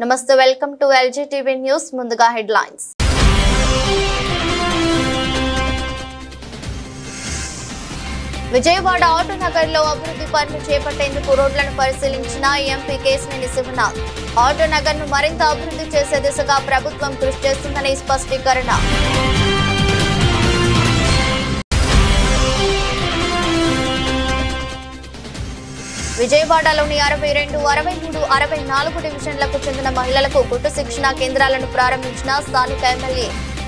నమస్తే welcome to LG TV news ముందుగా headlines Vijayawada Autonagar లో అభివృద్ధి పనులు చేపట్టేందుకు రోడ్లను పరిశీలించిన ఎంపీ కేశినేని శివనాథ్ ఆటోనగర్ ను మరింత అభివృద్ధి చేసే దిశగా ప్రభుత్వం కృషి చేస్తుందని స్పష్టీకరణ విజయవాడలోని 62, 63, 64 డివిజన్లకు చెందిన మహిళలకు కుట్టు శిక్షణ కేంద్రాలను ప్రారంభించిన స్థానిక ఎమ్మెల్యే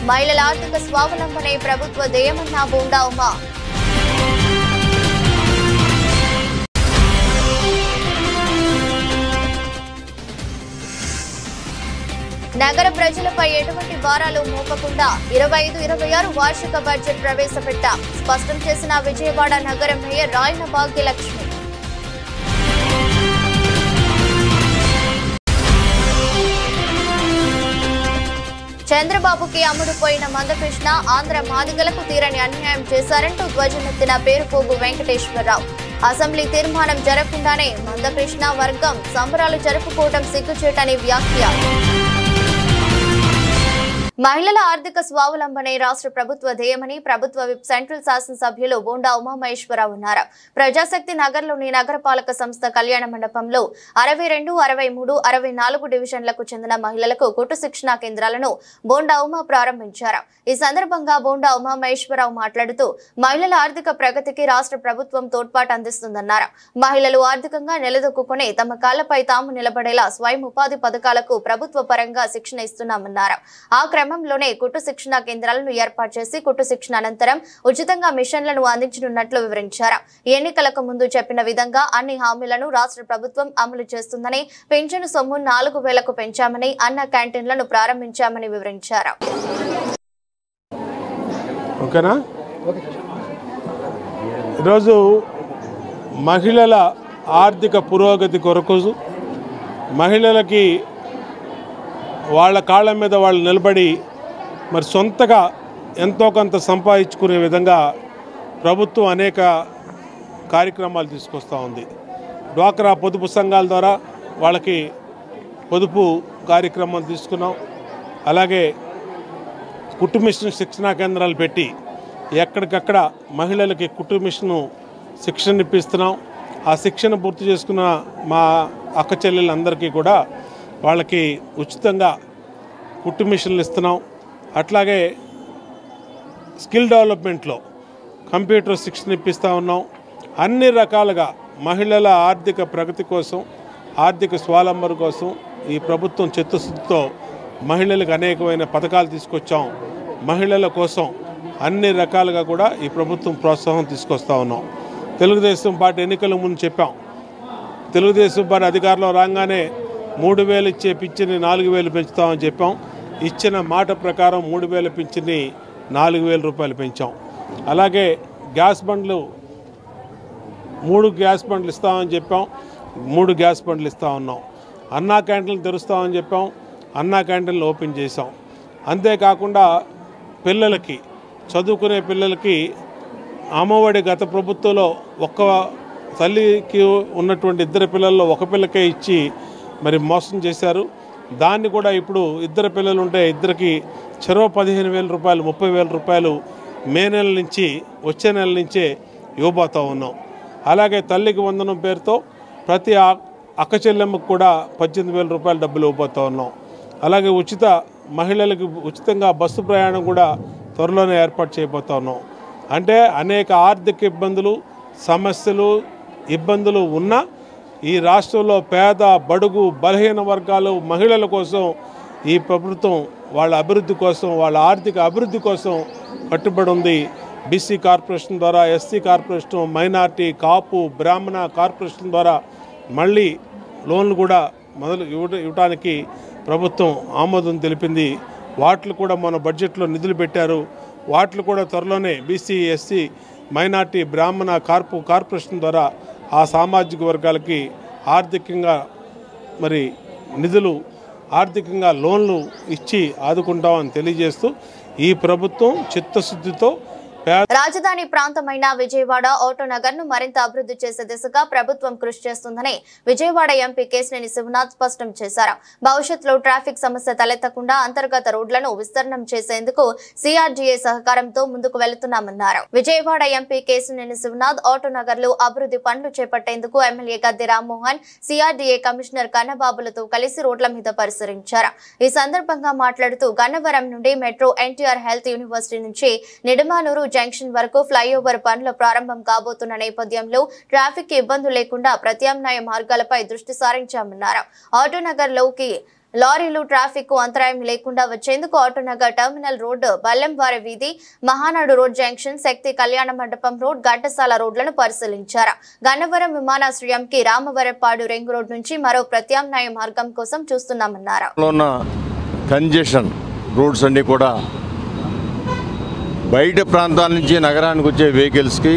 మహిళల ఆర్థిక స్వావలంబనే ప్రభుత్వ ధ్యేయమన్న బోండా ఉమా నగర ప్రజలపై ఎటువంటి భారాలు మోపకుండా 25-26 వార్షిక బడ్జెట్ ప్రవేశపెట్టాం స్పష్టం చేసిన విజయవాడ నగర మేయర్ రాయన భాగ్యలక్ష్మి చంద్రబాబుకి అమ్ముడుపోయిన మందకృష్ణ ఆంధ్ర మాదిగలకు తీరని అన్యాయం చేశారంటూ ధ్వజమెత్తిన పేరుపోగు వెంకటేశ్వరరావు అసెంబ్లీ తీర్మానం జరగకుండానే మందకృష్ణ వర్గం సంబరాలు జరుపుకోవడం సిగ్గుచేటని వ్యాఖ్య మహిళల ఆర్థిక స్వావలంబనే రాష్ట్ర ప్రభుత్వ ధ్యేయమని ప్రభుత్వ విప్ సెంట్రల్ శాసనసభ్యులు బోండా ఉమామహేశ్వరరావు అన్నారు. ప్రజాశక్తి నగర్లోని నగరపాలక సంస్థ కళ్యాణ మండపంలో 62, 63, 64 డివిజన్లకు చెందిన మహిళలకు కుట్టు శిక్షణ కేంద్రాలను బోండా ఉమా ప్రారంభించారు. ఈ సందర్భంగా బోండా ఉమామహేశ్వరరావు మాట్లాడుతూ మహిళల ఆర్థిక ప్రగతికి రాష్ట్ర ప్రభుత్వం తోడ్పాటు అందిస్తుందన్నారు. మహిళలు ఆర్థికంగా నిలదొక్కునే తమ కాళ్లపై తాము నిలబడేలా స్వయం ఉపాధి పథకాలకు ప్రభుత్వ పరంగా శిక్షణ ఇస్తున్నామన్నారు. ఆ క్రమంలోనే కుట్టు శిక్షణ కేంద్రాలను ఏర్పాటు చేసి కుట్టు శిక్షణ అనంతరం ఉచితంగా మిషన్లను అందించనున్నట్లు వివరించారు. ఎన్నికలకు ముందు చెప్పిన విధంగా అన్ని హామీలను రాష్ట్ర ప్రభుత్వం అమలు చేస్తుందని, పెన్షన్ సొమ్ము 4,000కు పెంచామని, అన్న క్యాంటీన్లను ప్రారంభించామని వివరించారు. ఈరోజు మహిళల ఆర్థిక పురోగతి కొరకు మహిళలకి వాళ్ళ కాళ్ళ మీద వాళ్ళు నిలబడి మరి సొంతగా ఎంతో కొంత సంపాదించుకునే విధంగా ప్రభుత్వం అనేక కార్యక్రమాలు తీసుకొస్తూ ఉంది. డ్వాక్రా పొదుపు సంఘాల ద్వారా వాళ్ళకి పొదుపు కార్యక్రమం తీసుకున్నాం. అలాగే కుట్టు మిషన్ శిక్షణా కేంద్రాలు పెట్టి ఎక్కడికక్కడ మహిళలకి కుట్టు మిషన్ శిక్షణ ఇప్పిస్తున్నాం. ఆ శిక్షణ పూర్తి చేసుకున్న మా అక్క చెల్లెళ్ళందరికీ కూడా వాళ్ళకి ఉచితంగా కుట్టు మిషన్లు ఇస్తున్నాం. అట్లాగే స్కిల్ డెవలప్మెంట్లో కంప్యూటర్ శిక్షణ ఇప్పిస్తూ ఉన్నాం. అన్ని రకాలుగా మహిళల ఆర్థిక ప్రగతి కోసం, ఆర్థిక స్వావలంబన కోసం ఈ ప్రభుత్వం చిత్తశుద్ధితో మహిళలకు అనేకమైన పథకాలు తీసుకొచ్చాం. మహిళల కోసం అన్ని రకాలుగా కూడా ఈ ప్రభుత్వం ప్రోత్సాహం తీసుకొస్తూ ఉన్నాం. తెలుగుదేశం పార్టీ ఎన్నికల ముందు చెప్పాం, తెలుగుదేశం పార్టీ అధికారంలో రాగానే 3,000 ఇచ్చే పింఛన్ని 4,000 పెంచుతామని చెప్పాం. ఇచ్చిన మాట ప్రకారం 3,000 పింఛన్ని 4,000 రూపాయలు పెంచాం. అలాగే గ్యాస్ బండ్లు 3 గ్యాస్ బండ్లు ఇస్తామని చెప్పాం, 3 గ్యాస్ బండ్లు ఇస్తా ఉన్నాం. అన్నా క్యాంటీన్లు తెరుస్తామని చెప్పాం, అన్నా క్యాంటీన్లు ఓపెన్ చేసాం. అంతేకాకుండా పిల్లలకి, చదువుకునే పిల్లలకి అమ్మఒడి గత ప్రభుత్వంలో ఒక్క తల్లికి ఉన్నటువంటి 2 పిల్లల్లో ఒక పిల్లకే ఇచ్చి మరి మోసం చేశారు. దాన్ని కూడా ఇప్పుడు 2 పిల్లలు ఉంటే 2కి చెరో 15,000 రూపాయలు, 30,000 రూపాయలు మే నెల నుంచి వచ్చే నెల నుంచే ఇవ్వబోతూ ఉన్నాం. అలాగే తల్లికి వందనం పేరుతో ప్రతి అక్క చెల్లెమ్మకు కూడా 18,000 రూపాయలు డబ్బులు ఇవ్వబోతూ ఉన్నాం. అలాగే మహిళలకు ఉచితంగా బస్సు ప్రయాణం కూడా త్వరలోనే ఏర్పాటు చేయబోతూ ఉన్నాం. అంటే అనేక ఆర్థిక ఇబ్బందులు, సమస్యలు, ఇబ్బందులు ఉన్నా ఈ రాష్ట్రంలో పేద, బడుగు, బలహీన వర్గాలు మహిళల కోసం ఈ ప్రభుత్వం వాళ్ళ అభివృద్ధి కోసం, వాళ్ళ ఆర్థిక అభివృద్ధి కోసం కట్టుబడి ఉంది. బీసీ కార్పొరేషన్ ద్వారా, ఎస్సీ కార్పొరేషన్, మైనార్టీ, కాపు, బ్రాహ్మణ కార్పొరేషన్ ద్వారా మళ్ళీ లోన్లు కూడా ఇవ్వడానికి ప్రభుత్వం ఆమోదం తెలిపింది. వాటిని కూడా మన బడ్జెట్లో నిధులు పెట్టారు. వాటిని కూడా త్వరలోనే బీసీ, ఎస్సీ, మైనార్టీ, బ్రాహ్మణ, కార్పొరేషన్ ద్వారా ఆ సామాజిక వర్గాలకి ఆర్థికంగా మరి నిధులు, ఆర్థికంగా లోన్లు ఇచ్చి ఆదుకుంటామని తెలియజేస్తూ ఈ ప్రభుత్వం చిత్తశుద్ధితో రాజధాని ప్రాంతమైన విజయవాడ ఆటోనగర్ ను మరింత అభివృద్ధి చేసే దిశగా ప్రభుత్వం కృషి చేస్తుందని విజయవాడ ఎంపీ కేశినేని శివనాథ్ స్పష్టం చేశారు. భవిష్యత్తులో ట్రాఫిక్ సమస్య తలెత్తకుండా అంతర్గత రోడ్లను విస్తరణం చేసేందుకు సిఆర్డీఏ సహకారంతో ముందుకు వెళుతున్నామన్నారు. విజయవాడ ఎంపీ కేశినేని శివనాథ్ ఆటోనగర్ లో అభివృద్ధి పనులు చేపట్టేందుకు MLA Gadde Rammohan, CRDA commissioner కన్నబాబులతో కలిసి రోడ్ల మీద పరిశీలించారు. ఈ సందర్భంగా మాట్లాడుతూ గన్నవరం నుండి మెట్రో ఎన్టీఆర్ హెల్త్ యూనివర్సిటీ నుంచి నిడమానూరు జంక్షన్ వరకు ఫ్లైఓవర్ పనులు ప్రారంభం కాబోతున్న నేపథ్యంలో ట్రాఫిక్ ఇబ్బందులు లేకుండా ప్రత్యామ్నాయ మార్గాలపై దృష్టి సారించామన్నారు. ఆటోనగర్ లోకి లారీలు ట్రాఫిక్ కు అంతరాయం లేకుండా వచ్చేందుకు ఆటోనగర్ టెర్మినల్ రోడ్డు, బల్లెంవారి వీధి, మహానాడు రోడ్ జంక్షన్, శక్తి కళ్యాణ మండపం రోడ్, ఘంటసాల రోడ్లను పరిశీలించారు. గన్నవరం విమానాశ్రయంకి రామవరపాడు రింగ్ రోడ్ నుంచి మరో ప్రత్యామ్నాయ మార్గం కోసం చూస్తున్నామన్నారు. కంజెషన్ రోడ్స్ అన్ని కూడా బయట ప్రాంతాల నుంచి నగరానికి వచ్చే వెహికల్స్కి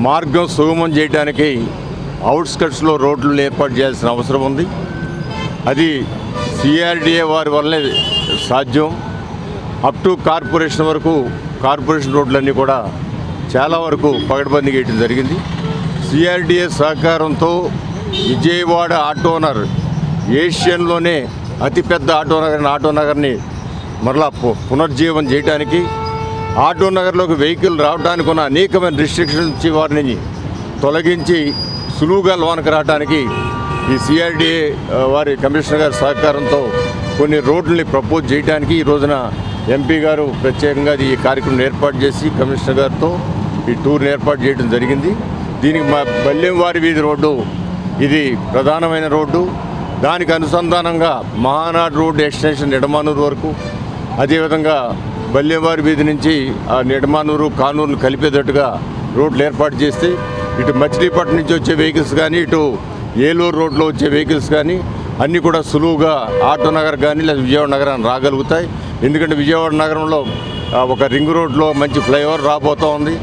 మార్గం సుగమం చేయడానికి అవుట్స్కట్స్లో రోడ్లు ఏర్పాటు చేయాల్సిన అవసరం ఉంది. అది సిఆర్డీఏ వారి వల్లనే సాధ్యం. అప్ టు కార్పొరేషన్ వరకు కార్పొరేషన్ రోడ్లన్నీ కూడా చాలా వరకు పగడబందీ చేయడం జరిగింది. సిఆర్డీఏ సహకారంతో విజయవాడ ఆటోనగర్ ఏషియన్లోనే అతిపెద్ద ఆటోనగర్ని మరలా పునర్జీవం చేయడానికి, ఆటోనగర్లోకి వెహికల్ రావడానికి ఉన్న అనేకమైన రిస్ట్రిక్షన్స్ వారిని తొలగించి సులువుగా లోనికి రావడానికి ఈ సిఆర్డీఏ వారి కమిషనర్ గారి సహకారంతో కొన్ని రోడ్లని ప్రపోజ్ చేయడానికి ఈ రోజున ఎంపీ గారు ప్రత్యేకంగా ఈ కార్యక్రమం ఏర్పాటు చేసి కమిషనర్ గారితో ఈ టూర్ని ఏర్పాటు చేయడం జరిగింది. దీనికి మా బల్లెంవారి వీధి రోడ్డు ఇది ప్రధానమైన రోడ్డు. దానికి అనుసంధానంగా మహానాడు రోడ్ ఎక్స్టెన్షన్ నిడమానూరు వరకు, అదేవిధంగా బల్లెంవారి వీధి నుంచి ఆ నిడమానూరు కానూరును కలిపేటట్టుగా రోడ్లు ఏర్పాటు చేస్తే ఇటు మచిలీపట్నం నుంచి వచ్చే వెహికల్స్ కానీ, ఇటు ఏలూరు రోడ్లో వచ్చే వెహికల్స్ కానీ అన్నీ కూడా సులువుగా ఆటోనగర్ కానీ లేదా విజయవాడ నగరాన్ని రాగలుగుతాయి. ఎందుకంటే విజయవాడ నగరంలో ఒక రింగ్ రోడ్లో మంచి ఫ్లైఓవర్ రాబోతూ ఉంది,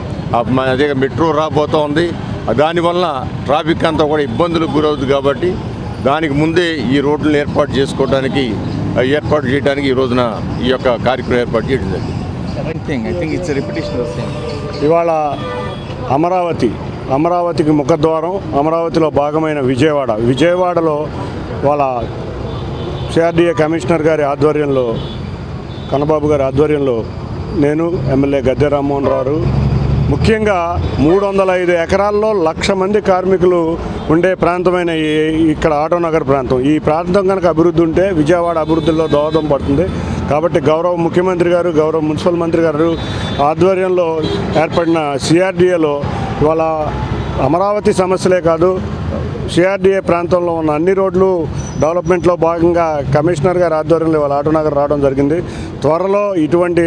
అదే మెట్రో రాబోతూ ఉంది. దానివల్ల ట్రాఫిక్ అంతా కూడా ఇబ్బందులకు గురవుతుంది. కాబట్టి దానికి ముందే ఈ రోడ్లను ఏర్పాటు చేయడానికి ఈ రోజున ఈ యొక్క కార్యక్రమం ఏర్పాటు చేయడం జరిగింది. ఇవాళ అమరావతికి ముఖద్వారం, అమరావతిలో భాగమైన విజయవాడలో వాళ్ళ సిఆర్డీఏ కమిషనర్ గారి ఆధ్వర్యంలో, కన్నబాబు గారి ఆధ్వర్యంలో నేను ఎమ్మెల్యే గద్దె రామ్మోహన్ రావు ముఖ్యంగా 305 ఎకరాల్లో 1,00,000 మంది కార్మికులు ఉండే ప్రాంతమైన ఇక్కడ ఆటోనగర్ ప్రాంతం, ఈ ప్రాంతం కనుక అభివృద్ధి ఉంటే విజయవాడ అభివృద్ధిలో దోహదం పడుతుంది. కాబట్టి గౌరవ ముఖ్యమంత్రి గారు, గౌరవ మున్సిపల్ మంత్రి గారు ఆధ్వర్యంలో ఏర్పడిన సిఆర్డీఏలో ఇవాళ అమరావతి సమస్యలే కాదు, సిఆర్డీఏ ప్రాంతంలో ఉన్న అన్ని రోడ్లు డెవలప్మెంట్లో భాగంగా కమిషనర్ గారి ఆధ్వర్యంలో ఇవాళ ఆటోనగర్ రావడం జరిగింది. త్వరలో ఇటువంటి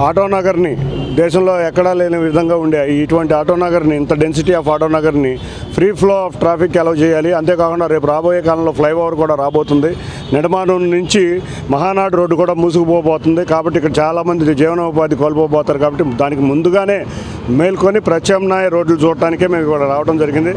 ఆటోనగర్ని దేశంలో ఎక్కడా లేని విధంగా ఉండే ఇటువంటి ఆటోనగర్ని, ఇంత డెన్సిటీ ఆఫ్ ఆటోనగర్ని free flow of traffic allow చేయాలి. అంతేకాకుండా రేపు రాబోయే కాలంలో ఫ్లైఓవర్ కూడా రాబోతుంది. నిడమానూరు నుంచి మహానాడు రోడ్డు కూడా మూసుకుపోబోతుంది. కాబట్టి ఇక్కడ చాలామంది జీవనోపాధి కోల్పోబోతారు. కాబట్టి దానికి ముందుగానే మేల్కొని ప్రత్యామ్నాయ రోడ్లు చూడటానికే మేము ఇక్కడ రావడం జరిగింది.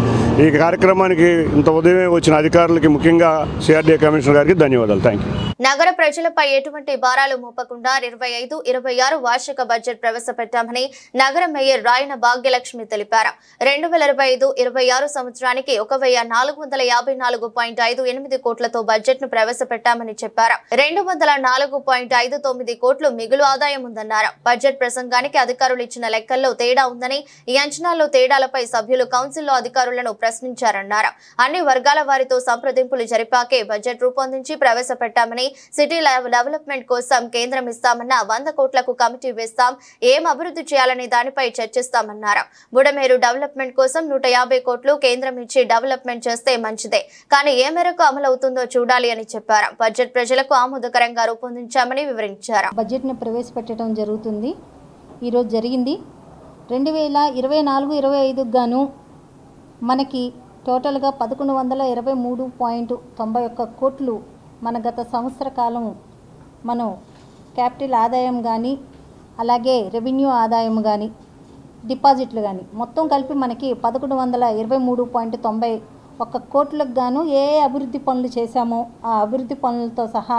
ఈ కార్యక్రమానికి ఇంత ఉదయమే వచ్చిన అధికారులకి, ముఖ్యంగా సిఆర్డీఏ కమిషనర్ గారికి ధన్యవాదాలు. Thank you. నగర ప్రజలపై ఎటువంటి భారాలు మోపకుండా 25-26 వార్షిక బడ్జెట్ ప్రవేశపెట్టామని నగర మేయర్ రాయన భాగ్యలక్ష్మి తెలిపారు. 2025-26 సంవత్సరానికి 1,454.58 కోట్లతో బడ్జెట్ ను ప్రవేశపెట్టామని చెప్పారు. 204.59 కోట్లు మిగులు ఆదాయం ఉందన్నారు. బడ్జెట్ ప్రసంగానికి అధికారులు ఇచ్చిన లెక్కల్లో తేడా ఉందని, ఈ అంచనాల్లో తేడాలపై సభ్యులు కౌన్సిల్లో అధికారులను ప్రశ్నించారన్నారు. అన్ని వర్గాల వారితో సంప్రదింపులు జరిపాకే బడ్జెట్ రూపొందించి ప్రవేశపెట్టామని, సిటీ డెవలప్మెంట్ కోసం కేంద్రం ఇస్తామన్న 100 కోట్లకు కమిటీ వేస్తాం, ఏం అభివృద్ధి చేయాలనే దానిపై చర్చిస్తామన్నారు. బుడమేరు డెవలప్మెంట్ కోసం 150 కోట్లు కేంద్రం ఇచ్చి డెవలప్మెంట్ చేస్తే మంచిదే, కానీ ఏ మేరకు అమలవుతుందో చూడాలి అని చెప్పారు. బడ్జెట్ ప్రజలకు ఆమోదకరంగా రూపొందించామని వివరించారు. బడ్జెట్ ని ప్రవేశపెట్టడం జరుగుతుంది. ఈరోజు జరిగింది. 2024-25 గాను మనకి టోటల్గా 1123.91 కోట్లు మన గత సంవత్సర కాలం మనం క్యాపిటల్ ఆదాయం కానీ, అలాగే రెవెన్యూ ఆదాయం కానీ, డిపాజిట్లు కానీ మొత్తం కలిపి మనకి 1123.91 కోట్లకు గాను ఏ అభివృద్ధి పనులు చేశామో ఆ అభివృద్ధి పనులతో సహా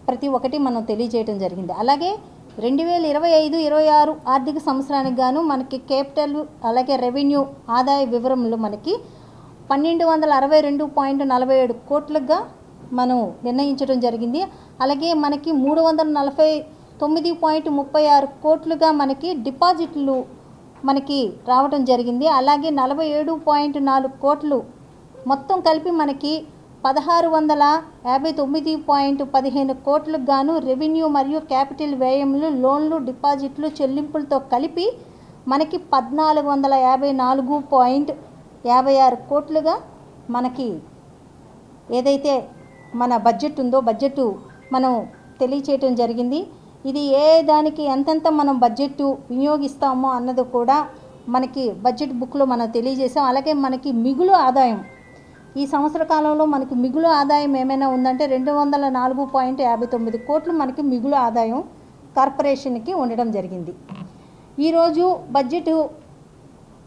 ప్రతి ఒక్కటి మనం తెలియజేయడం జరిగింది. అలాగే 2025-26 ఆర్థిక సంవత్సరానికి గాను మనకి క్యాపిటల్ అలాగే రెవెన్యూ ఆదాయ వివరములు మనకి 1262.47 కోట్లుగా మనం నిర్ణయించడం జరిగింది. అలాగే మనకి 349.36 కోట్లుగా మనకి డిపాజిట్లు మనకి రావడం జరిగింది. అలాగే 47.4 కోట్లు మొత్తం కలిపి మనకి 1659.15 కోట్లకు గాను రెవెన్యూ మరియు క్యాపిటల్ వ్యయములు, లోన్లు, డిపాజిట్లు, చెల్లింపులతో కలిపి మనకి 1454.56 కోట్లుగా మనకి ఏదైతే మన బడ్జెట్ ఉందో బడ్జెట్ మనం తెలియచేయటం జరిగింది. ఇది ఏ దానికి ఎంతెంత మనం బడ్జెట్ వినియోగిస్తామో అన్నది కూడా మనకి బడ్జెట్ బుక్లో మనం తెలియజేసాం. అలాగే మనకి మిగులు ఆదాయం ఈ సంవత్సర కాలంలో మనకి మిగులు ఆదాయం ఏమైనా ఉందంటే 204.59 కోట్లు మనకి మిగులు ఆదాయం కార్పొరేషన్కి ఉండడం జరిగింది. ఈరోజు బడ్జెట్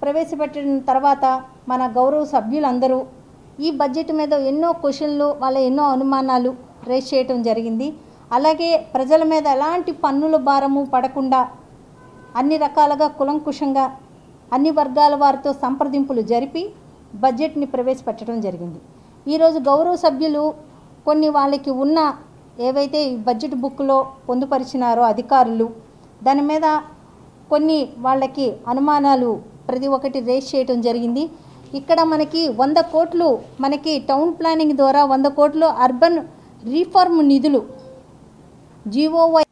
ప్రవేశపెట్టిన తర్వాత మన గౌరవ సభ్యులందరూ ఈ బడ్జెట్ మీద ఎన్నో క్వశ్చన్లు, వాళ్ళ ఎన్నో అనుమానాలు రేస్ చేయడం జరిగింది. అలాగే ప్రజల మీద ఎలాంటి పన్నుల భారము పడకుండా అన్ని రకాలుగా కులంకుశంగా అన్ని వర్గాల వారితో సంప్రదింపులు జరిపి బడ్జెట్ని ప్రవేశపెట్టడం జరిగింది. ఈరోజు గౌరవ సభ్యులు కొన్ని వాళ్ళకి ఉన్న ఏవైతే ఈ బడ్జెట్ బుక్లో పొందుపరిచినారో అధికారులు దాని మీద కొన్ని వాళ్ళకి అనుమానాలు ప్రతి ఒక్కటి రేస్ చేయడం జరిగింది. ఇక్కడ మనకి 100 కోట్లు మనకి టౌన్ ప్లానింగ్ ద్వారా 100 కోట్లు అర్బన్ రీఫార్మ్ నిధులు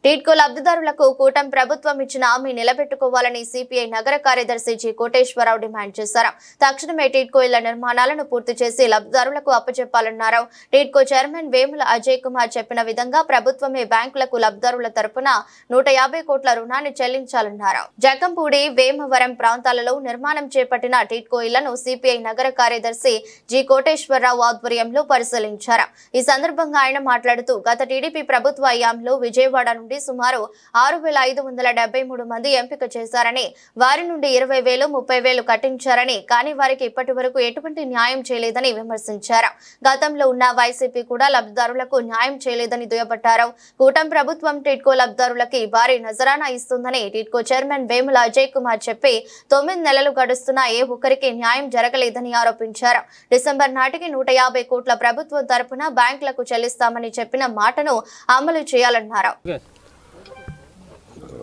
టిడ్కో లబ్ధిదారులకు కూటమి ప్రభుత్వం ఇచ్చిన హామీ నిలబెట్టుకోవాలని సిపిఐ నగర కార్యదర్శి జి కోటేశ్వరరావు డిమాండ్ చేశారు. తక్షణమే టిడ్కో ఇళ్ల నిర్మాణాలను పూర్తి చేసి లబ్ధిదారులకు అప్పచెప్పాలన్నారు. టిడ్కో చైర్మన్ వేముల అజయ్ కుమార్ చెప్పిన విధంగా ప్రభుత్వమే బ్యాంకులకు లబ్ధిదారుల తరపున 150 కోట్ల రుణాన్ని చెల్లించాలన్నారు. జకంపూడి, వేమవరం ప్రాంతాలలో నిర్మాణం చేపట్టిన టిడ్కో ఇళ్లను సిపిఐ నగర కార్యదర్శి జి కోటేశ్వరరావు ఆధ్వర్యంలో పరిశీలించారు. ఈ సందర్భంగా ఆయన మాట్లాడుతూ గత టీడీపీ ప్రభుత్వ హయాంలో విజయవాడ నుండి సుమారు 6,573 మంది ఎంపిక చేశారని, వారి నుండి 20,000, 30,000 కట్టించారని, కానీ వారికి ఇప్పటి వరకు ఎటువంటి న్యాయం చేయలేదని విమర్శించారు. గతంలో ఉన్న వైసీపీ కూడా లబ్ధిదారులకు న్యాయం చేయలేదని దుయ్యబట్టారు. కూటమి ప్రభుత్వం టిడ్కో లబ్ధిదారులకి భారీ నజరానా ఇస్తుందని టిడ్కో చైర్మన్ వేముల అజయ్ కుమార్ చెప్పి 9 నెలలు గడుస్తున్నా ఏ ఒక్కరికి న్యాయం జరగలేదని ఆరోపించారు. డిసెంబర్ నాటికి 150 కోట్ల ప్రభుత్వం తరపున బ్యాంకులకు చెల్లిస్తామని చెప్పిన మాటను అమలు చేయాలన్నారు.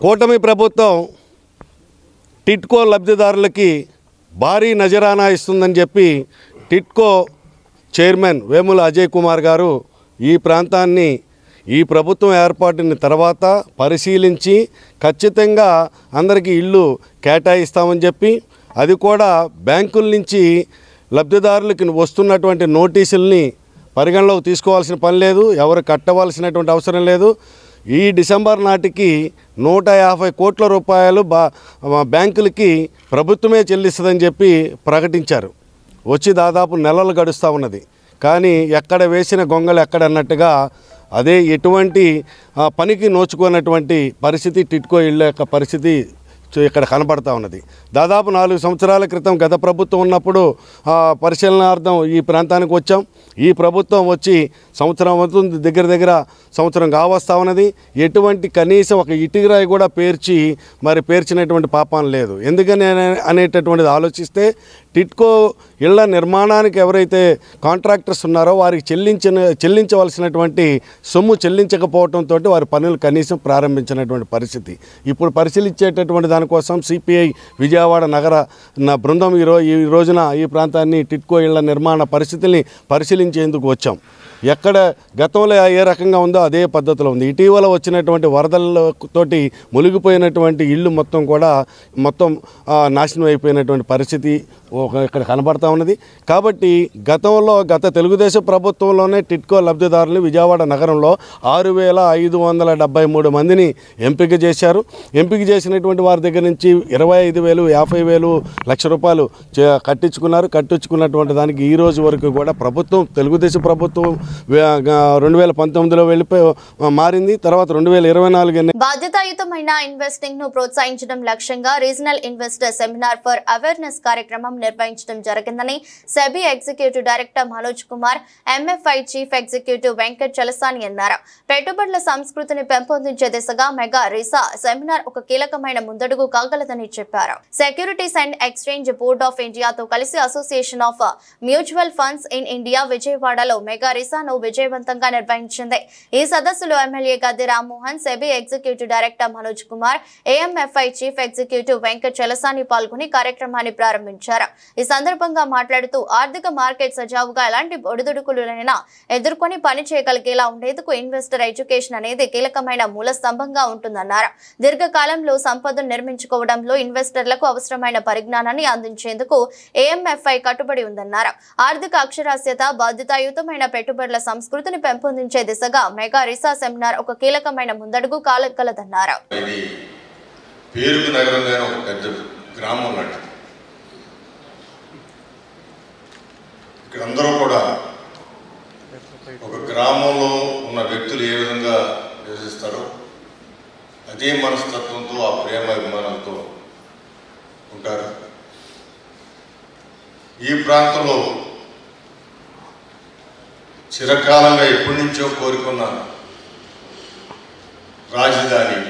కూటమి ప్రభుత్వం టిడ్కో లబ్ధిదారులకి భారీ నజరానా ఇస్తుందని చెప్పి టిడ్కో చైర్మన్ వేముల అజయ్ కుమార్ గారు ఈ ప్రాంతాన్ని ఈ ప్రభుత్వం ఏర్పాటుని తర్వాత పరిశీలించి ఖచ్చితంగా అందరికీ ఇళ్ళు కేటాయిస్తామని చెప్పి, అది కూడా బ్యాంకుల నుంచి లబ్ధిదారులకి వస్తున్నటువంటి నోటీసుల్ని పరిగణలోకి తీసుకోవాల్సిన పని లేదు, ఎవరు కట్టవలసినటువంటి అవసరం లేదు. ఈ డిసెంబర్ నాటికి 150 కోట్ల రూపాయలు బ్యాంకులకి ప్రభుత్వమే చెల్లిస్తుందని చెప్పి ప్రకటించారు. వచ్చి దాదాపు నెలలు గడుస్తూ ఉన్నది. కానీ ఎక్కడ వేసిన గొంగలు ఎక్కడ అన్నట్టుగా అదే ఎటువంటి పనికి నోచుకున్నటువంటి పరిస్థితి టిడ్కో ఇళ్ళ యొక్క పరిస్థితి ఇక్కడ కనబడతా ఉన్నది. దాదాపు 4 సంవత్సరాల క్రితం గత ప్రభుత్వం ఉన్నప్పుడు పరిశీలనార్థం ఈ ప్రాంతానికి వచ్చాం. ఈ ప్రభుత్వం వచ్చి సంవత్సరం అవుతుంది, దగ్గర సంవత్సరం కావస్తా ఉన్నది. ఎటువంటి కనీసం ఒక ఇటుకరాయి కూడా పేర్చినటువంటి పాపం లేదు. ఎందుకని అనేటటువంటిది ఆలోచిస్తే టిడ్కో ఇళ్ల నిర్మాణానికి ఎవరైతే కాంట్రాక్టర్స్ ఉన్నారో వారికి చెల్లించవలసినటువంటి సొమ్ము చెల్లించకపోవడంతో వారి పనులు కనీసం ప్రారంభించినటువంటి పరిస్థితి. ఇప్పుడు పరిశీలించేటటువంటి దానికోసం సిపిఐ విజయవాడ నగర బృందం ఈ రోజున ఈ ప్రాంతాన్ని టిడ్కో ఇళ్ల నిర్మాణ పరిస్థితుల్ని పరిశీలించేందుకు వచ్చాం. ఎక్కడ గతంలో ఏ రకంగా ఉందో అదే పద్ధతిలో ఉంది. ఇటీవల వచ్చినటువంటి వరదలతోటి మునిగిపోయినటువంటి ఇళ్ళు మొత్తం నాశనం అయిపోయినటువంటి పరిస్థితి ఇక్కడ కనబడతా ఉన్నది. కాబట్టి గత తెలుగుదేశం ప్రభుత్వంలోనే టిడ్కో లబ్ధిదారులు విజయవాడ నగరంలో 6,573 మందిని ఎంపిక చేశారు. ఎంపిక చేసినటువంటి వారి దగ్గర నుంచి 25,000, 50,000, ₹1,00,000 కట్టించుకున్నటువంటి దానికి ఈ రోజు వరకు కూడా తెలుగుదేశం ప్రభుత్వం 2019లో వెళ్ళిపోయి మారింది. తర్వాత 2024 బాధ్యతాయుతమైన ఇన్వెస్టింగ్ ను ప్రోత్సహించడం లక్ష్యంగా regional investor seminar for awareness కార్యక్రమం నిర్వహించడం జరిగిందని SEBI executive director Manoj Kumar, MFI chief executive Venkat Chalasani అన్నారు. పెట్టుబడుల సంస్కృతిని పెంపొందించే దిశగా మెగా రీసా సెమినార్ ఒక కీలకమైన ముందడుగు కాగలదని చెప్పారు. Securities and exchange board of ఇండియాతో కలిసి association of mutual funds in India విజయవాడలో మెగా రీసాను విజయవంతంగా నిర్వహించింది. ఈ సదస్సులో MLA Gadde Rammohan, SEBI executive director Manoj Kumar, AMFI chief executive Venkat Chalasani పాల్గొని కార్యక్రమాన్ని ప్రారంభించారు. ఈ సందర్భంగా మాట్లాడుతూ ఆర్థిక మార్కెట్ సజావుగా ఎలాంటి ఒడిదుడుకులైనా ఎదుర్కొని పని చేయగలిగేలా ఉండేందుకు ఇన్వెస్టర్ ఎడ్యుకేషన్ అనేది కీలకమైన మూల స్తంభంగా ఉంటుందన్నారు. దీర్ఘకాలంలో సంపదను నిర్మించుకోవడంలో ఇన్వెస్టర్లకు అవసరమైన పరిజ్ఞానాన్ని అందించేందుకు ఏఎంఎఫ్ఐ కట్టుబడి ఉందన్నారు. ఆర్థిక అక్షరాస్యత, బాధ్యతాయుతమైన పెట్టుబడుల సంస్కృతిని పెంపొందించే దిశగా మెగా రీసా సెమినార్ ఒక కీలకమైన ముందడుగు కాగలదన్నారు. పేరుకు నగరంగా ఒక పెద్ద గ్రామం లాంటిది. ఇక్కడ అందరూ కూడా ఒక గ్రామంలో ఉన్న వ్యక్తులు ఏ విధంగా నివసిస్తారో అదే మనస్తత్వంతో, ఆ ప్రేమ అభిమానాలతో ఉంటారు. ఈ ప్రాంతంలో చిరకాలంగా ఎప్పటి నుంచో కోరుకున్న రాజధాని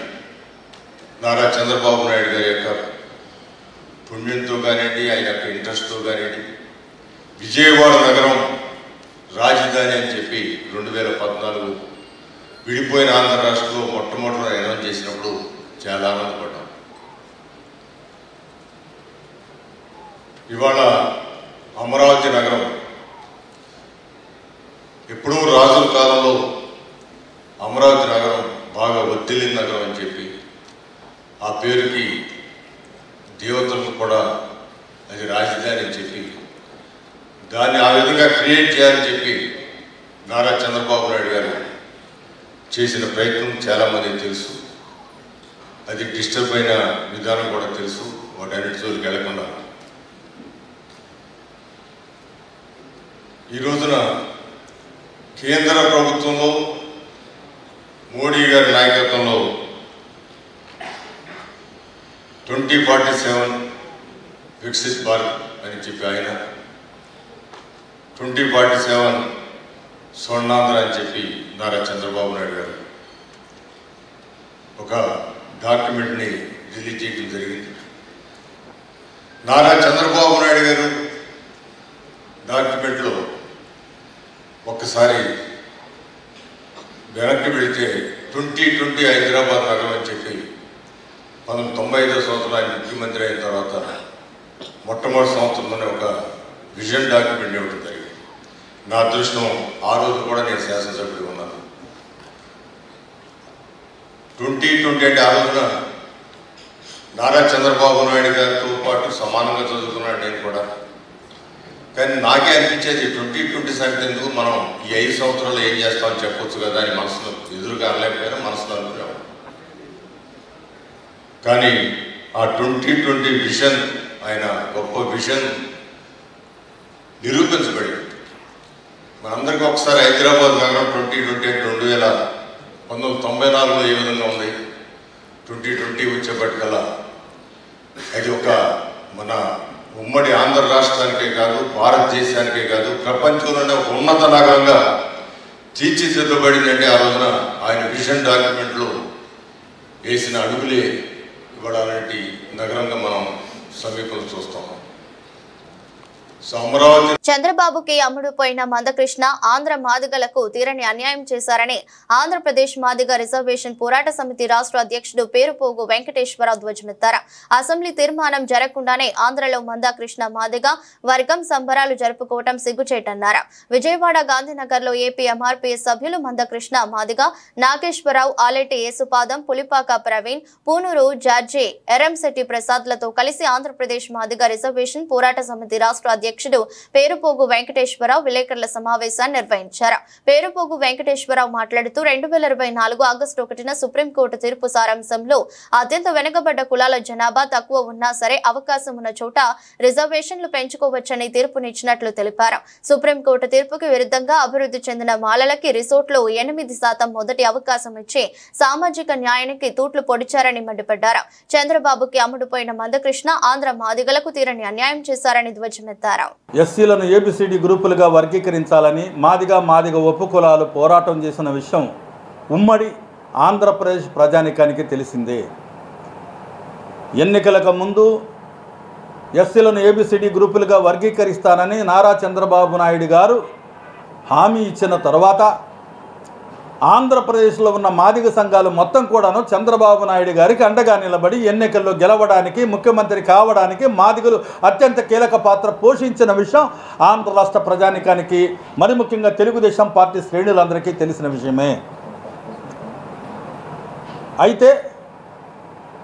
నారా చంద్రబాబు నాయుడు గారి యొక్క పుణ్యంతో కానివ్వండి, ఆయన యొక్క ఇంట్రెస్ట్తో కానివ్వండి, విజయవాడ నగరం రాజధాని అని చెప్పి 2014 విడిపోయిన ఆంధ్ర రాష్ట్రంలో మొట్టమొదటి అనౌన్స్ చేసినప్పుడు చాలా ఆనందపడ్డాం. ఇవాళ అమరావతి నగరం ఎప్పుడూ రాజుల కాలంలో అమరావతి నగరం బాగా వర్ధిల్లిన నగరం అని చెప్పి ఆ పేరుకి దేవతలకు కూడా అది రాజధాని అని చెప్పి దాన్ని ఆ విధంగా క్రియేట్ చేయాలని చెప్పి నారా చంద్రబాబు నాయుడు గారు చేసిన ప్రయత్నం చాలామందికి తెలుసు. అది డిస్టర్బ్ అయిన విధానం కూడా తెలుసు. వాటన్నిటి జోలికి వెళ్లకుండా ఈ రోజున కేంద్ర ప్రభుత్వంలో మోడీ గారి నాయకత్వంలో 2047 వికసిత్ భారత్ అని చెప్పి ఆయన 2047 స్వర్ణాంధ్ర అని చెప్పి నారా చంద్రబాబు నాయుడు గారు ఒక డాక్యుమెంట్ని రిలీజ్ చేయడం జరిగింది. నారా చంద్రబాబు నాయుడు గారు డాక్యుమెంట్లో ఒక్కసారి వెనక్కి వెళితే 2020 హైదరాబాద్ నగరం అని చెప్పి 1995 సంవత్సరం ఆయన ముఖ్యమంత్రి అయిన తర్వాత మొట్టమొదటి సంవత్సరంలోనే ఒక విజన్ డాక్యుమెంట్ ఇవ్వడం జరిగింది. నా అదృష్టం ఆ రోజు కూడా నేను శాసనసభ్యుడిగా ఉన్నాను. 2020 అంటే ఆ రోజున నారా చంద్రబాబు నాయుడు గారితో పాటు సమానంగా చదువుకున్నాడు నేను కూడా. కానీ నాకే అనిపించేది 2020 సంగతి ఎందుకు, మనం ఈ 5 సంవత్సరాలు ఏం చేస్తామని చెప్పొచ్చు కదా అని మనసులో ఎదురుగా అనలేకపోయినా మనసులో అనుకునేవాడు. కానీ ఆ 2020 విజన్, ఆయన గొప్ప విజన్ నిరూపించబడింది. మనందరికీ ఒకసారి హైదరాబాద్ నగరం 2020 1994లో ఏ విధంగా ఉంది, 2020 వచ్చేప్పటికల్లా అది ఒక మన ఉమ్మడి ఆంధ్ర రాష్ట్రానికే కాదు, భారతదేశానికే కాదు, ప్రపంచంలోనే ఒక ఉన్నత నగరంగా తీర్చిదిద్దబడిందంటే ఆ రోజున ఆయన విజన్ డాక్యుమెంట్లో వేసిన అడుగులే ఇవాళ అలాంటి నగరంగా మనం సమీపంలో చూస్తాం. చంద్రబాబుకి అమ్ముడుపోయిన మందకృష్ణ ఆంధ్ర మాదిగలకు తీరని అన్యాయం చేశారని ఆంధ్రప్రదేశ్ మాదిగ రిజర్వేషన్ పోరాట సమితి రాష్ట్ర అధ్యక్షుడు పేరుపోగు వెంకటేశ్వరరావు ధ్వజమెత్తారు. అసెంబ్లీ తీర్మానం జరగకుండానే ఆంధ్రలో మందకృష్ణ మాదిగ వర్గం సంబరాలు జరుపుకోవటం సిగ్గుచేటన్నారు. విజయవాడ గాంధీనగర్లో ఏపీ ఎంఆర్పీఎస్ సభ్యులు మందకృష్ణ మాదిగ, నాగేశ్వరరావు, ఆలేటి యేసుపాదం, పులిపాక ప్రవీణ్, పూనూరు జార్జి, ఎర్రంశెట్టి ప్రసాద్లతో కలిసి ఆంధ్రప్రదేశ్ మాదిగ రిజర్వేషన్ పోరాట సమితి రాష్ట్ర అధ్యక్షుడు పేరుపోగు వెంకటేశ్వరరావు విలేకరుల సమావేశాన్ని నిర్వహించారు. పేరుపోగు వెంకటేశ్వరరావు మాట్లాడుతూ 2024 ఆగస్టు 1న సుప్రీంకోర్టు తీర్పు సారాంశంలో అత్యంత వెనుకబడ్డ కులాల జనాభా తక్కువ ఉన్నా సరే అవకాశం ఉన్న చోట రిజర్వేషన్లు పెంచుకోవచ్చని తీర్పునిచ్చినట్లు తెలిపారు. సుప్రీంకోర్టు తీర్పుకి విరుద్ధంగా అభివృద్ధి చెందిన మాలలకి రిసోర్ట్లో 8% మొదటి అవకాశం ఇచ్చి సామాజిక న్యాయానికి తూట్లు పొడిచారని మండిపడ్డారు. చంద్రబాబుకి అమ్ముడుపోయిన మందకృష్ణ ఆంధ్ర మాదిగలకు తీరని అన్యాయం చేశారని ధ్వజమెత్తారు. ఎస్సీలను ఏబిసిడి గ్రూపులుగా వర్గీకరించాలని మాదిగ ఉపకులాలు పోరాటం చేసిన విషయం ఉమ్మడి ఆంధ్రప్రదేశ్ ప్రజానికానికి తెలిసిందే. ఎన్నికలకు ముందు ఎస్సీలను ఏబిసిడి గ్రూపులుగా వర్గీకరిస్తానని నారా చంద్రబాబు నాయుడు గారు హామీ ఇచ్చిన తర్వాత ఆంధ్రప్రదేశ్లో ఉన్న మాదిగ సంఘాలు మొత్తం కూడాను చంద్రబాబు నాయుడు గారికి అండగా నిలబడి ఎన్నికల్లో గెలవడానికి ముఖ్యమంత్రి కావడానికి మాదిగలు అత్యంత కీలక పాత్ర పోషించిన విషయం ఆంధ్ర రాష్ట్ర ప్రజానికానికి మరి ముఖ్యంగా తెలుగుదేశం పార్టీ శ్రేణులందరికీ తెలిసిన విషయమే. అయితే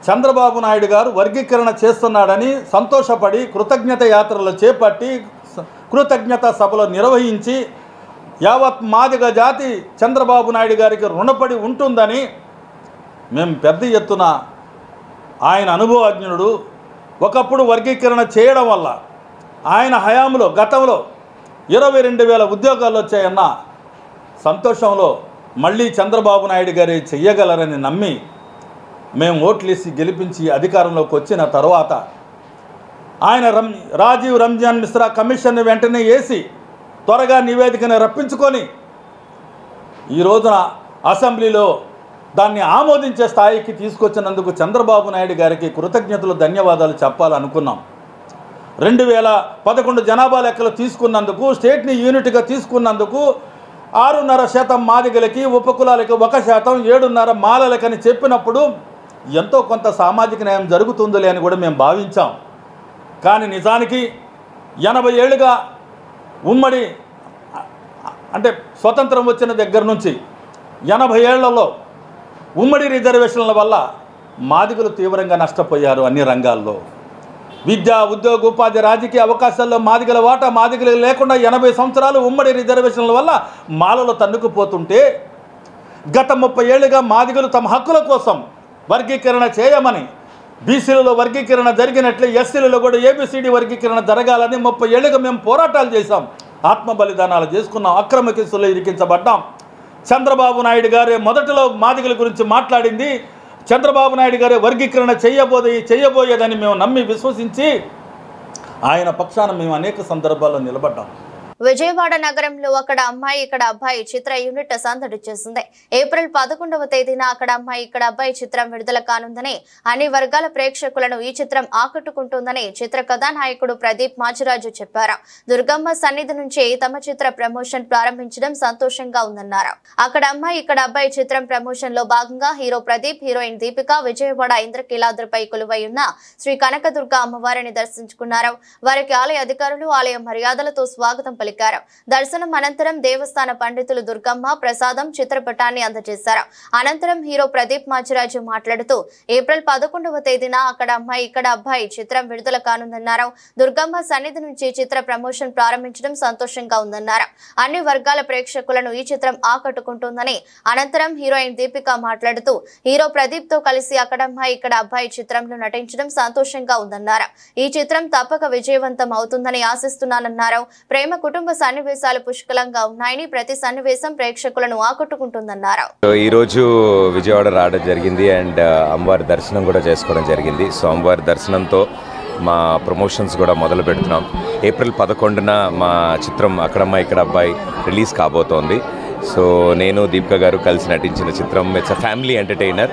చంద్రబాబు నాయుడు గారు వర్గీకరణ చేస్తున్నాడని సంతోషపడి కృతజ్ఞత యాత్రలు చేపట్టి కృతజ్ఞత సభలు నిర్వహించి యావత్ మాదిగ జాతి చంద్రబాబు నాయుడు గారికి రుణపడి ఉంటుందని మేము పెద్ద ఎత్తున ఆయన అనుభవజ్ఞుడు ఒకప్పుడు వర్గీకరణ చేయడం వల్ల ఆయన హయాంలో గతంలో 22,000 ఉద్యోగాలు వచ్చాయన్న సంతోషంలో మళ్ళీ చంద్రబాబు నాయుడు గారే చెయ్యగలరని నమ్మి మేము ఓట్లేసి గెలిపించి అధికారంలోకి వచ్చిన తర్వాత ఆయన రాజీవ్ రంజాన్ మిశ్రా కమిషన్ని వెంటనే వేసి త్వరగా నివేదికను రప్పించుకొని ఈ రోజున అసెంబ్లీలో దాన్ని ఆమోదించే స్థాయికి తీసుకొచ్చినందుకు చంద్రబాబు నాయుడు గారికి కృతజ్ఞతలు ధన్యవాదాలు చెప్పాలనుకున్నాం. 2011 జనాభా లెక్కలు తీసుకున్నందుకు స్టేట్ని యూనిట్గా తీసుకున్నందుకు 6.5% మాదిగలకి ఉపకులాలకి 1%, 7.5% మాలలకని చెప్పినప్పుడు ఎంతో కొంత సామాజిక న్యాయం జరుగుతుందిలే అని కూడా మేము భావించాం. కానీ నిజానికి 80 ఏళ్ళుగా ఉమ్మడి అంటే స్వతంత్రం వచ్చిన దగ్గర నుంచి 80 ఏళ్లలో ఉమ్మడి రిజర్వేషన్ల వల్ల మాదిగలు తీవ్రంగా నష్టపోయారు. అన్ని రంగాల్లో విద్య, ఉద్యోగ, ఉపాధి, రాజకీయ అవకాశాల్లో మాదిగల వాటా మాదిగలు లేకుండా 80 సంవత్సరాలు ఉమ్మడి రిజర్వేషన్ల వల్ల మాలలు తన్నుకుపోతుంటే గత 30 ఏళ్ళుగా మాదిగలు తమ హక్కుల కోసం వర్గీకరణ చేయమని బీసీలలో వర్గీకరణ జరిగినట్లే ఎస్సీలలో కూడా ఏబిసిడి వర్గీకరణ జరగాలని 30 ఏళ్ళుగా మేము పోరాటాలు చేశాం. ఆత్మ బలిదానాలు చేసుకున్నాం. అక్రమ కేసుల్లో ఇరికించబడ్డాం. చంద్రబాబు నాయుడు గారే మొదటిలో మాదిగల గురించి మాట్లాడింది. చంద్రబాబు నాయుడు గారే వర్గీకరణ చేయబోయేదని మేము నమ్మి విశ్వసించి ఆయన పక్షాన మేము అనేక సందర్భాల్లో నిలబడ్డాం. విజయవాడ నగరంలో అక్కడ అమ్మాయి ఇక్కడ అబ్బాయి చిత్ర యూనిట్ సందడి చేసింది. ఏప్రిల్ 11వ తేదీన అక్కడ అమ్మాయి ఇక్కడ అబ్బాయి చిత్రం విడుదల కానుందని, అన్ని వర్గాల ప్రేక్షకులను ఈ చిత్రం ఆకట్టుకుంటుందని చిత్ర కథానాయకుడు ప్రదీప్ మాచిరాజు చెప్పారు. దుర్గమ్మ సన్నిధి నుంచి తమ చిత్ర ప్రమోషన్ ప్రారంభించడం సంతోషంగా ఉందన్నారు. అక్కడ అమ్మాయి ఇక్కడ అబ్బాయి చిత్రం ప్రమోషన్ లో భాగంగా హీరో ప్రదీప్, హీరోయిన్ దీపిక విజయవాడ ఇంద్రకీలాద్రిపై కొలువై ఉన్న శ్రీ కనకదుర్గ అమ్మవారిని దర్శించుకున్నారు. వారికి ఆలయ అధికారులు ఆలయ మర్యాదలతో స్వాగతం పలికారు. దర్శనం అనంతరం దేవస్థాన పండితులు దుర్గమ్మ ప్రసాదం చిత్రపటాన్ని అందజేశారు. అనంతరం హీరో ప్రదీప్ మాచిరాజు మాట్లాడుతూ ఏప్రిల్ 11వ తేదీన అక్కడ అమ్మాయి ఇక్కడ అబ్బాయి చిత్రం విడుదల కానుందన్నారు. దుర్గమ్మ సన్నిధి నుంచి చిత్ర ప్రమోషన్ ప్రారంభించడం సంతోషంగా ఉందన్నారు. అన్ని వర్గాల ప్రేక్షకులను ఈ చిత్రం ఆకట్టుకుంటుందని అనంతరం హీరోయిన్ దీపిక మాట్లాడుతూ హీరో ప్రదీప్ తో కలిసి అక్కడ అమ్మాయి ఇక్కడ అబ్బాయి చిత్రంలో నటించడం సంతోషంగా ఉందన్నారు. ఈ చిత్రం తప్పక విజయవంతం అవుతుందని ఆశిస్తున్నానన్నారు. ప్రేమ కుటుంబ సన్నివేశాలు పుష్కలంగా ఉన్నాయని, ప్రతి సన్నివేశం ప్రేక్షకులను ఆకట్టుకుంటుందన్నారు. ఈ రోజు విజయవాడ రావడం జరిగింది అండ్ అమ్మవారి దర్శనం కూడా చేసుకోవడం జరిగింది. సో అమ్మవారి దర్శనంతో మా ప్రమోషన్స్ కూడా మొదలు పెడుతున్నాం. ఏప్రిల్ 11న మా చిత్రం అక్కడమ్మ ఇక్కడ అబ్బాయి రిలీజ్ కాబోతోంది. సో నేను దీపిక గారు కలిసి నటించిన చిత్రం ఇట్స్ అ ఫ్యామిలీ ఎంటర్టైనర్.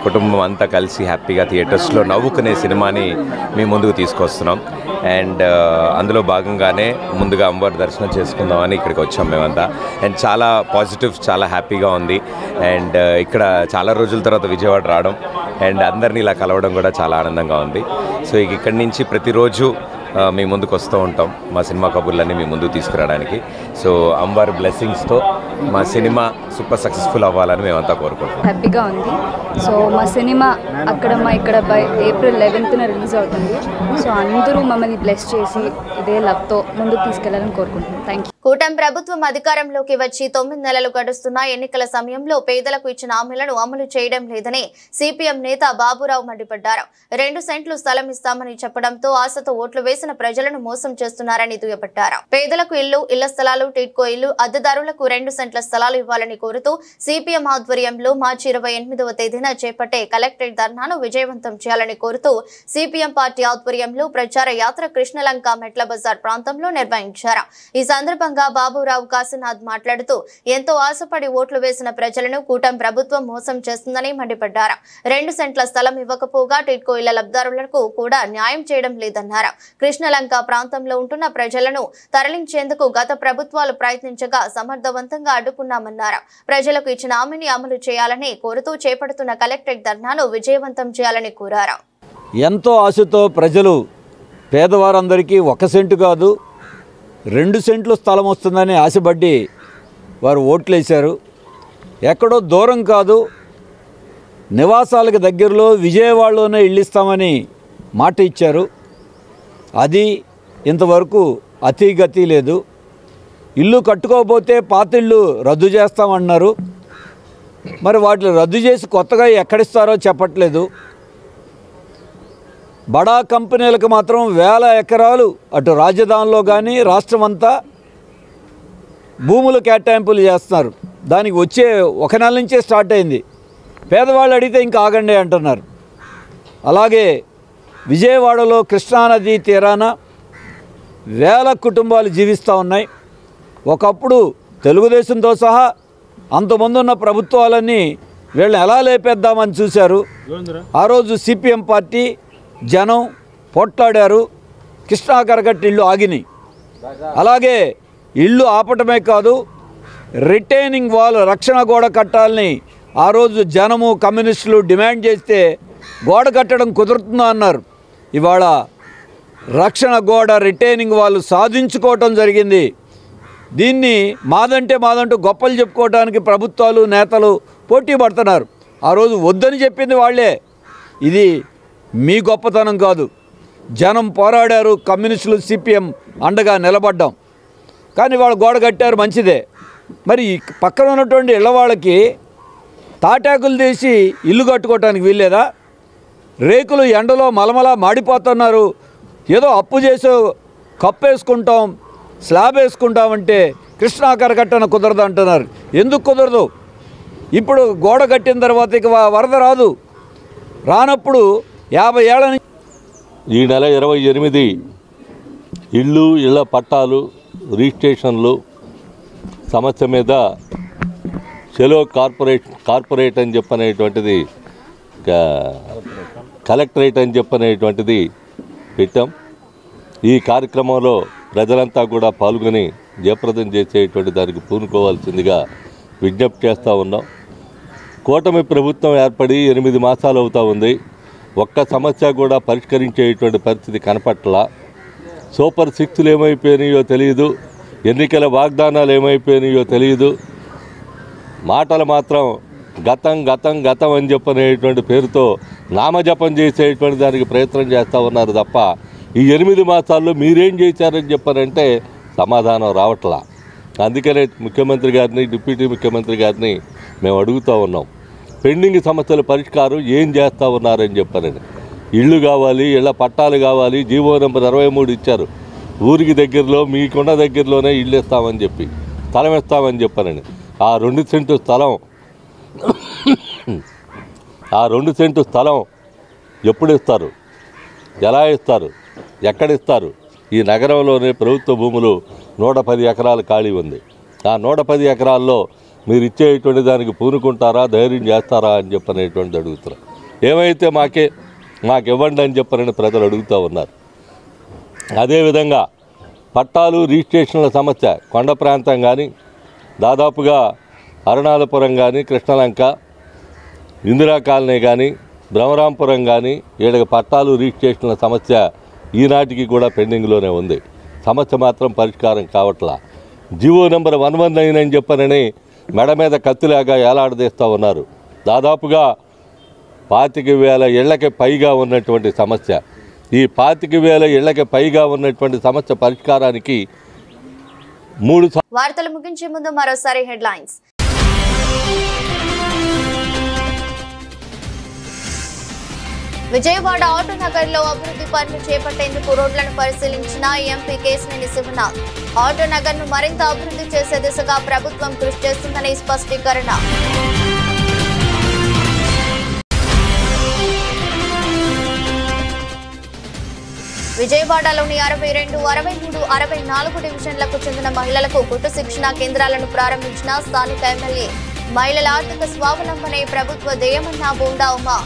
కుటుంబం అంతా కలిసి హ్యాపీగా థియేటర్స్లో నవ్వుకునే సినిమాని మీ ముందుకు తీసుకొస్తున్నాం. అండ్ అందులో భాగంగానే ముందుగా అమ్మవారి దర్శనం చేసుకుందామని ఇక్కడికి వచ్చాం మేమంతా. అండ్ చాలా పాజిటివ్, చాలా హ్యాపీగా ఉంది. అండ్ ఇక్కడ చాలా రోజుల తర్వాత విజయవాడ రావడం అండ్ అందరినీ ఇలా కలవడం కూడా చాలా ఆనందంగా ఉంది. సో ఇక్కడి నుంచి ప్రతిరోజు మీ ముందుకు వస్తూ ఉంటాం మా సినిమా కబుర్లన్నీ మీ ముందుకు తీసుకురావడానికి. సో అమ్మవారి బ్లెస్సింగ్స్తో మా సినిమా సూపర్ సక్సెస్ఫుల్ అవ్వాలని మేమంతా కోరుకుంటున్నాం. హ్యాపీగా ఉంది. సో మా సినిమా ఇక్కడ బై April 11th రిలీజ్ అవుతుంది. సో అందరూ మమ్మల్ని బ్లెస్ చేసి ఇదే లవ్తో ముందుకు తీసుకెళ్లాలని కోరుకుంటున్నాం. Thank you. కూటమి ప్రభుత్వం అధికారంలోకి వచ్చి 9 నెలలు గడుస్తున్న ఎన్నికల సమయంలో పేదలకు ఇచ్చిన హామీలను అమలు చేయడం లేదని సిపిఎం నేత బాబురావు మండిపడ్డారు. 2 సెంట్లు స్థలం ఇస్తామని చెప్పడంతో ఆశతో ఓట్లు వేసిన ప్రజలను మోసం చేస్తున్నారని దుయ్యబట్టారు. పేదలకు ఇళ్ల స్థలాలు, టిడ్కో ఇల్లు, అద్దెదారులకు 2 సెంట్ల స్థలాలు ఇవ్వాలని కోరుతూ సిపిఎం ఆధ్వర్యంలో మార్చి 28వ తేదీన చేపట్టే కలెక్టరేట్ ధర్నాను విజయవంతం చేయాలని కోరుతూ సిపిఎం పార్టీ ఆధ్వర్యంలో ప్రచార యాత్ర కృష్ణలంక మెట్ల బజార్ ప్రాంతంలో నిర్వహించారు. ఈ సందర్భంగా బాబురావు కాశీనాథ్ మాట్లాడుతూ ఎంతో ఆశపడి ఓట్లు వేసిన ప్రజలను కూటమి ప్రభుత్వం మోసం చేస్తుందని మండిపడ్డారు. 2 సెంట్ల స్థలం ఇవ్వకపోగా టిడ్కో ఇళ్ల లబ్ధిదారులకు కూడా న్యాయం చేయడం లేదన్నారు. కృష్ణలంక ప్రాంతంలో ఉంటున్న ప్రజలను తరలించేందుకు గత ప్రభుత్వాలు ప్రయత్నించగా సమర్థవంతంగా అడ్డుకున్నామన్నారు. ప్రజలకు ఇచ్చిన హామీని అమలు చేయాలని కోరుతూ చేపడుతున్న కలెక్టరేట్ ధర్నాను విజయవంతం చేయాలని కోరారు. ఎంతో ఆశతో ప్రజలు పేదవారందరికీ 1 సెంటు కాదు 2 సెంట్లు స్థలం వస్తుందని ఆశపడి వారు ఓట్లేశారు. ఎక్కడో దూరం కాదు, నివాసాలకు దగ్గరలో విజయవాడలోనే ఇల్లు ఇస్తామని మాట ఇచ్చారు. అది ఇంతవరకు అతిగతి లేదు. ఇల్లు కట్టుకోకపోతే పాత ఇల్లు రద్దు చేస్తామన్నారు. మరి వాటిని రద్దు చేసి కొత్తగా ఎక్కడిస్తారో చెప్పట్లేదు. బడా కంపెనీలకు మాత్రం 1000 ఎకరాలు అటు రాజధానిలో కానీ రాష్ట్రం అంతా భూములు కేటాయింపులు చేస్తున్నారు. దానికి వచ్చే 1 నెల నుంచే స్టార్ట్ అయింది. పేదవాళ్ళు అడిగితే ఇంకా ఆగండి అంటున్నారు. అలాగే విజయవాడలో కృష్ణానది తీరాన 1000 కుటుంబాలు జీవిస్తూ ఉన్నాయి. ఒకప్పుడు తెలుగుదేశంతో సహా అంతమంది ఉన్న ప్రభుత్వాలన్నీ వీళ్ళని ఎలా లేపేద్దామని చూశారు. ఆ రోజు సిపిఎం పార్టీ జనం పోట్లాడారు. కృష్ణా కరకట్ట ఇళ్ళు ఆగినాయి. అలాగే ఇళ్ళు ఆపటమే కాదు, రిటైనింగ్ వాల్ రక్షణ గోడ కట్టాలని ఆ రోజు జనము కమ్యూనిస్టులు డిమాండ్ చేస్తే గోడ కట్టడం కుదురుతుందా అన్నారు. ఇవాళ రక్షణ గోడ రిటైనింగ్ వాల్ సాధించుకోవటం జరిగింది. దీన్ని మాదంటూ గొప్పలు చెప్పుకోవడానికి ప్రభుత్వాలు నేతలు పోటీ పడుతున్నారు. ఆ రోజు వద్దని చెప్పింది వాళ్ళే. ఇది మీ గొప్పతనం కాదు. జనం పోరాడారు, కమ్యూనిస్టులు సిపిఎం అండగా నిలబడ్డాం. కానీ వాళ్ళు గోడ కట్టారు, మంచిదే. మరి పక్కన ఉన్నటువంటి ఇళ్ళ వాళ్ళకి తాటాకులు తీసి ఇల్లు కట్టుకోవటానికి వీల్లేదా? రేకులు ఎండలో మలమలా మాడిపోతున్నారు. ఏదో అప్పు చేసో కప్పేసుకుంటాం, స్లాబ్ వేసుకుంటామంటే కృష్ణా కరకట్టన కుదరదు అంటున్నారు. ఎందుకు కుదరదు? ఇప్పుడు గోడ కట్టిన తర్వాత ఇక వరద రాదు. రానప్పుడు 50 ఏళ్ల నుంచి ఈ నెల 28 ఇళ్ళ పట్టాలు రిజిస్ట్రేషన్లు సమస్య మీద చెలో కార్పొరేట్ అని చెప్పనేటువంటిది కలెక్టరేట్ అని చెప్పనేటువంటిది పెట్టాం. ఈ కార్యక్రమంలో ప్రజలంతా కూడా పాల్గొని జయప్రదం చేసేటువంటి దానికి పూనుకోవాల్సిందిగా విజ్ఞప్తి చేస్తూ ఉన్నాం. కూటమి ప్రభుత్వం ఏర్పడి 8 మాసాలు అవుతూ ఉంది. ఒక్క సమస్య కూడా పరిష్కరించేటువంటి పరిస్థితి కనపట్లా. సూపర్ 6లు ఏమైపోయినాయో తెలియదు, ఎన్నికల వాగ్దానాలు ఏమైపోయినాయో తెలియదు. మాటలు మాత్రం గతం గతం గతం అని చెప్పనేటువంటి పేరుతో నామజపం చేసేటువంటి దానికి ప్రయత్నం చేస్తూ ఉన్నారు తప్ప ఈ 8 మాసాల్లో మీరేం చేశారని చెప్పారంటే సమాధానం రావట్లా. అందుకనే ముఖ్యమంత్రి గారిని, డిప్యూటీ ముఖ్యమంత్రి గారిని మేము అడుగుతూ ఉన్నాం, పెండింగ్ సమస్యల పరిష్కారం ఏం చేస్తూ ఉన్నారని చెప్పారని. ఇళ్ళు కావాలి, ఇళ్ల పట్టాలు కావాలి, జీవో నెంబర్ 23 ఇచ్చారు. ఊరికి దగ్గరలో మీకున్న దగ్గరలోనే ఇళ్ళు ఇస్తామని చెప్పి స్థలం ఇస్తామని చెప్పారని. ఆ 2 సెంటు స్థలం ఎప్పుడు ఇస్తారు, ఎలా ఇస్తారు, ఎక్కడిస్తారు? ఈ నగరంలోనే ప్రభుత్వ భూములు 110 ఎకరాలు ఖాళీ ఉంది. ఆ 110 ఎకరాల్లో మీరు ఇచ్చేటువంటి దానికి పూనుకుంటారా, ధైర్యం చేస్తారా అని చెప్పనేటువంటి అడుగుతున్నారు. ఏమైతే మాకు ఇవ్వండి అని చెప్పని ప్రజలు అడుగుతూ ఉన్నారు. అదేవిధంగా పట్టాలు రిజిస్ట్రేషన్ల సమస్య కొండ ప్రాంతం కానీ, దాదాపుగా అరుణాలపురం కానీ, కృష్ణలంక, ఇందిరా కాలనీ కానీ, బ్రహ్మరాంపురం కానీ, ఈడకి పట్టాలు రిజిస్ట్రేషన్ల సమస్య ఈనాటికి కూడా పెండింగ్లోనే ఉంది. సమస్య మాత్రం పరిష్కారం కావట్లా. జీవో నెంబర్ 119 అని చెప్పనని మెడ మీద కత్తిలాగా ఏలాడదీస్తూ ఉన్నారు. దాదాపుగా 25,000 ఇళ్లకి పైగా ఉన్నటువంటి సమస్య. ఈ 25,000 ఇళ్లకి పైగా ఉన్నటువంటి సమస్య పరిష్కారానికి 3 వార్తలు ముగించే ముందు మరోసారి హెడ్లైన్స్. విజయవాడ ఆటో నగర్లో అభివృద్ధి పనులు చేపట్టేందుకు రోడ్లను పరిశీలించిన ఎంపీ కేశినేని శివనాథ్. ఆటో నగర్ను మరింత అభివృద్ధి చేసే దిశగా ప్రభుత్వం కృషి చేస్తుందని స్పష్టీకరణ. విజయవాడలోని 62, 63, 64 డివిజన్లకు చెందిన మహిళలకు కుట్టు శిక్షణ కేంద్రాలను ప్రారంభించిన స్థానిక ఎమ్మెల్యే. మహిళల ఆర్థిక స్వావలంబనే ప్రభుత్వ ధ్యేయమన్న బోండా ఉమా.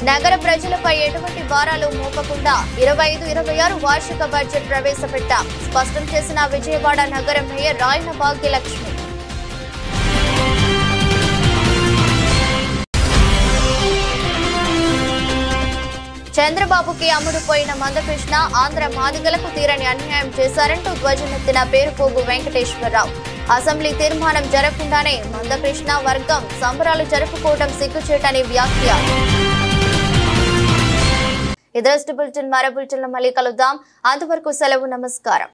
నగర ప్రజలపై ఎటువంటి భారాలు మోపకుండా 25-26 వార్షిక బడ్జెట్ ప్రవేశపెట్టాం. స్పష్టం చేసిన విజయవాడ నగర మేయర్ రాయన భాగ్యలక్ష్మి. చంద్రబాబుకి అమ్ముడుపోయిన మందకృష్ణ ఆంధ్ర మాదిగలకు తీరని అన్యాయం చేశారంటూ ధ్వజమెత్తిన పేరుపోగు వెంకటేశ్వరరావు. అసెంబ్లీ తీర్మానం జరగకుండానే మందకృష్ణ వర్గం సంబరాలు జరుపుకోవడం సిగ్గుచేటని వ్యాఖ్య. ఇదే బులెటిన్ మరో బులెటిన్లో మళ్ళీ కలుద్దాం. అంతవరకు సెలవు. నమస్కారం.